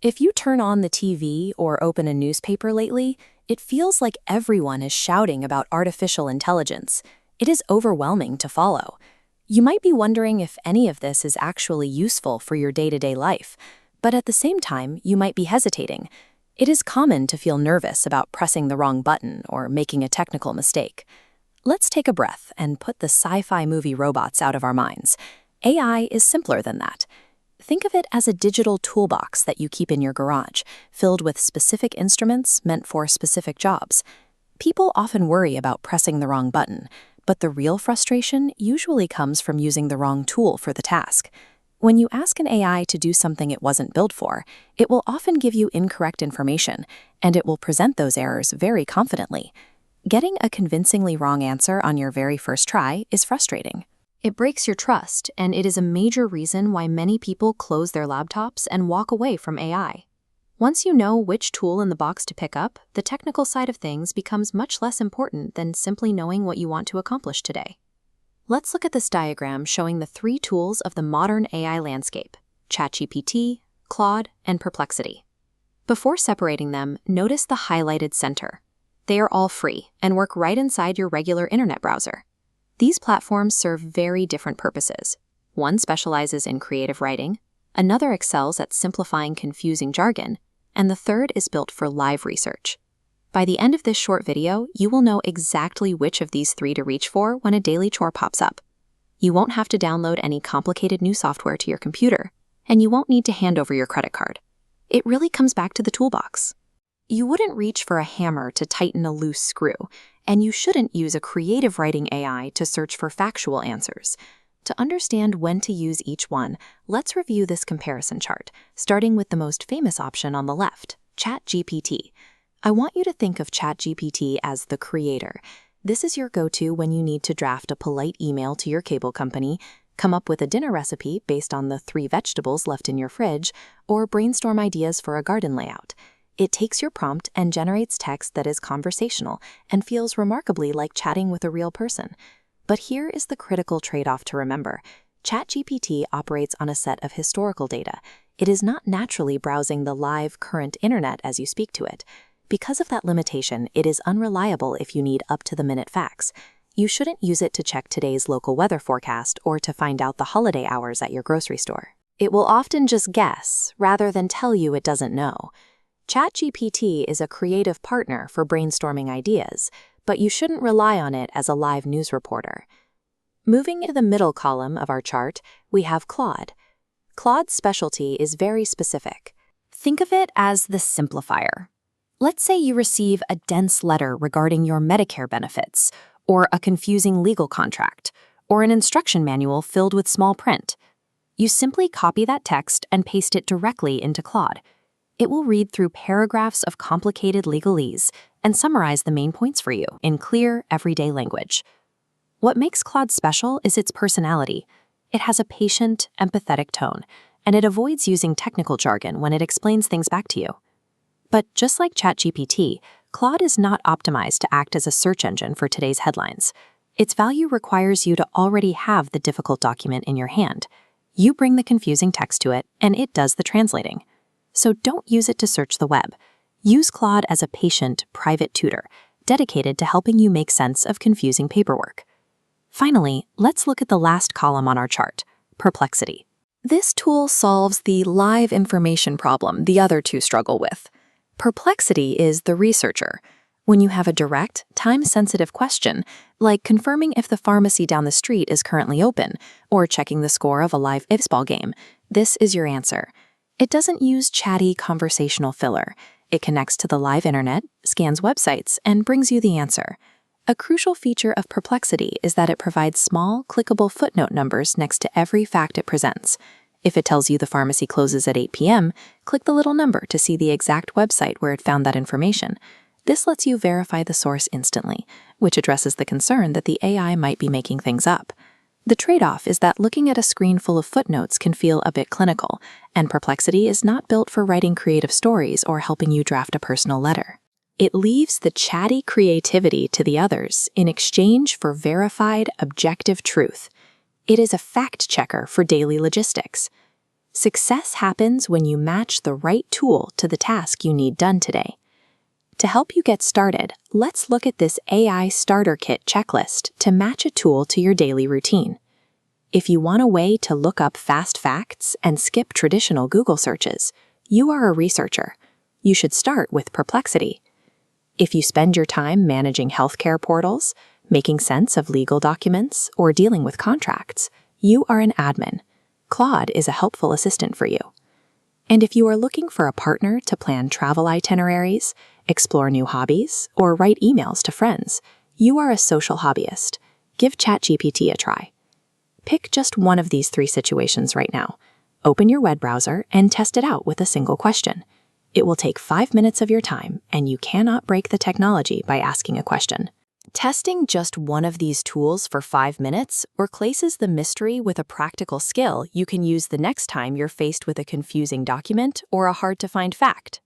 If you turn on the TV or open a newspaper lately, it feels like everyone is shouting about artificial intelligence. It is overwhelming to follow. You might be wondering if any of this is actually useful for your day-to-day life, but at the same time, you might be hesitating. It is common to feel nervous about pressing the wrong button or making a technical mistake. Let's take a breath and put the sci-fi movie robots out of our minds. AI is simpler than that. Think of it as a digital toolbox that you keep in your garage, filled with specific instruments meant for specific jobs. People often worry about pressing the wrong button, but the real frustration usually comes from using the wrong tool for the task. When you ask an AI to do something it wasn't built for, it will often give you incorrect information, and it will present those errors very confidently. Getting a convincingly wrong answer on your very first try is frustrating. It breaks your trust, and it is a major reason why many people close their laptops and walk away from AI. Once you know which tool in the box to pick up, the technical side of things becomes much less important than simply knowing what you want to accomplish today. Let's look at this diagram showing the 3 tools of the modern AI landscape: ChatGPT, Claude, and Perplexity. Before separating them, notice the highlighted center. They are all free and work right inside your regular internet browser. These platforms serve very different purposes. One specializes in creative writing, another excels at simplifying confusing jargon, and the third is built for live research. By the end of this short video, you will know exactly which of these 3 to reach for when a daily chore pops up. You won't have to download any complicated new software to your computer, and you won't need to hand over your credit card. It really comes back to the toolbox. You wouldn't reach for a hammer to tighten a loose screw, and you shouldn't use a creative writing AI to search for factual answers. To understand when to use each one, let's review this comparison chart, starting with the most famous option on the left, ChatGPT. I want you to think of ChatGPT as the creator. This is your go-to when you need to draft a polite email to your cable company, come up with a dinner recipe based on the 3 vegetables left in your fridge, or brainstorm ideas for a garden layout. It takes your prompt and generates text that is conversational and feels remarkably like chatting with a real person. But here is the critical trade-off to remember. ChatGPT operates on a set of historical data. It is not naturally browsing the live, current internet as you speak to it. Because of that limitation, it is unreliable if you need up-to-the-minute facts. You shouldn't use it to check today's local weather forecast or to find out the holiday hours at your grocery store. It will often just guess, rather than tell you it doesn't know. ChatGPT is a creative partner for brainstorming ideas, but you shouldn't rely on it as a live news reporter. Moving to the middle column of our chart, we have Claude. Claude's specialty is very specific. Think of it as the simplifier. Let's say you receive a dense letter regarding your Medicare benefits, or a confusing legal contract, or an instruction manual filled with small print. You simply copy that text and paste it directly into Claude. It will read through paragraphs of complicated legalese and summarize the main points for you in clear, everyday language. What makes Claude special is its personality. It has a patient, empathetic tone, and it avoids using technical jargon when it explains things back to you. But just like ChatGPT, Claude is not optimized to act as a search engine for today's headlines. Its value requires you to already have the difficult document in your hand. You bring the confusing text to it, and it does the translating. So don't use it to search the web. Use Claude as a patient, private tutor, dedicated to helping you make sense of confusing paperwork. Finally, let's look at the last column on our chart, Perplexity. This tool solves the live information problem the other 2 struggle with. Perplexity is the researcher. When you have a direct, time-sensitive question, like confirming if the pharmacy down the street is currently open, or checking the score of a live baseball game, this is your answer. It doesn't use chatty conversational filler. It connects to the live internet, scans websites, and brings you the answer. A crucial feature of Perplexity is that it provides small, clickable footnote numbers next to every fact it presents. If it tells you the pharmacy closes at 8 p.m., click the little number to see the exact website where it found that information. This lets you verify the source instantly, which addresses the concern that the AI might be making things up. The trade-off is that looking at a screen full of footnotes can feel a bit clinical, and Perplexity is not built for writing creative stories or helping you draft a personal letter. It leaves the chatty creativity to the others in exchange for verified, objective truth. It is a fact checker for daily logistics. Success happens when you match the right tool to the task you need done today. To help you get started, let's look at this AI Starter Kit checklist to match a tool to your daily routine. If you want a way to look up fast facts and skip traditional Google searches, you are a researcher. You should start with Perplexity. If you spend your time managing healthcare portals, making sense of legal documents, or dealing with contracts, you are an admin. Claude is a helpful assistant for you. And if you are looking for a partner to plan travel itineraries, explore new hobbies, or write emails to friends, you are a social hobbyist. Give ChatGPT a try. Pick just one of these 3 situations right now. Open your web browser and test it out with a single question. It will take 5 minutes of your time, and you cannot break the technology by asking a question. Testing just one of these tools for 5 minutes replaces the mystery with a practical skill you can use the next time you're faced with a confusing document or a hard-to-find fact.